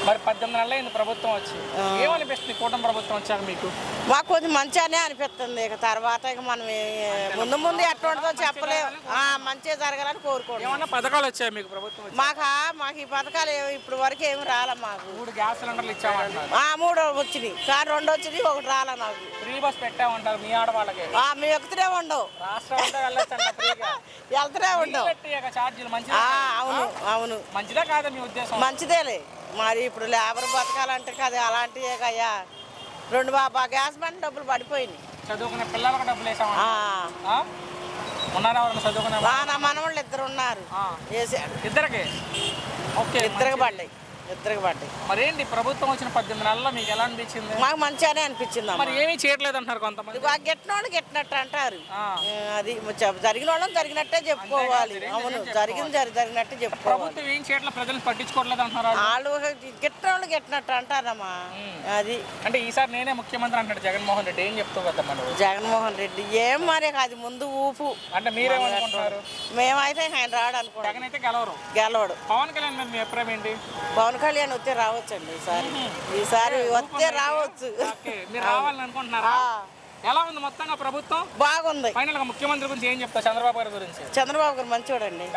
మరి 18 నెలలు అయింది ప్రభుత్వం వచ్చి. ఏమనిపిస్తుంది కూటమి ప్రభుత్వం వచ్చాక మీకు? మాకు కొంచెం మంచిగానే అనిపిస్తుంది. ఇక తర్వాత ఇక మనం ముందు ముందు ఎట్లా ఉంటుందో చెప్పలేము. మంచిగా జరగాలని కోరుకోండి. ఏమన్నా పథకాలు వచ్చాయి మీకు ప్రభుత్వం? మాకు ఈ పథకాలు ఇప్పుడు వరకు ఏమి రాలే. మాకు 3 గ్యాస్ సిలిండర్లు ఇచ్చామంటారు. 3 వచ్చినాయి, కానీ 2 వచ్చినాయి, 1 రాలే. నాకు ఫ్రీ బస్ పెట్టామంటారు మీ ఆడవాళ్ళకి. మేము ఎక్కుతూనే ఉండవు, రాష్ట్రం అంతా వెళ్ళొచ్చంట ఫ్రీగా. వెళ్తూనే ఉండవు. ఛార్జీలు మంచిదా? అవును అవును. మంచిదా కాదా మీ ఉద్దేశం? మంచిదేలే. మరి ఇప్పుడు లేబర్ బతకాలంటే కదా అలాంటివే కయ్యా. 2 గ్యాస్ బండి డబ్బులు పడిపోయినాయి. చదువుకునే పిల్లలకు డబ్బులు వేసామా? ఉన్నారా ఎవరైనా చదువుకునే? నా మనవాళ్ళు 2 ఉన్నారు, వేసాడు. ఇద్దరికి? ఓకే, ఇద్దరికి పడ్డాయి. మరేంటి ప్రభుత్వం వచ్చిన 18 నెలల్లో మీకు ఎలా అనిపించింది? మాకు మంచిగానే అనిపించింది. మరి ఏమీ చేయట్లేదు అంటారు కొంతమంది. గెట్టిన వాళ్ళు గెట్టినట్టు అంటారు. అది జరిగిన వాళ్ళని జరిగినట్టే చెప్పుకోవాలి. అవును, జరిగినట్టే చెప్పుకోవాలి. ప్రభుత్వం ఏం చేయట్లేదు, ప్రజలు పట్టించుకోవట్లేదు అంటున్నారు. వాళ్ళు గెట్టిన వాళ్ళు గెట్టినట్టు అంటారమ్మా. అది అంటే ఈసారి నేనే ముఖ్యమంత్రి అంటాడు జగన్మోహన్ రెడ్డి. ఏం చెప్తావు కదా మనం? జగన్మోహన్ రెడ్డి ఏం మరి అది ముందు ఊపు. అంటే మీరేమనుకుంటున్నారు? మేమైతే ఆయన రాడు అనుకుంటాం. జగన్ అయితే గెలవడు. పవన్ కళ్యాణ్ మీద మీ అభిప్రాయం ఏంటి? పవన్ కళ్యాణ్ వస్తే రావచ్చండి. ఈసారి వస్తే రావచ్చు. మీరు రావాలని అనుకుంటున్నారా? ఎలా ఉంది మొత్తంగా ప్రభుత్వం? బాగుంది. ఫైనల్ గా ముఖ్యమంత్రి గురించి ఏం చెప్తారు? చంద్రబాబు గారి గురించి? చంద్రబాబు గారు మంచివాడండి.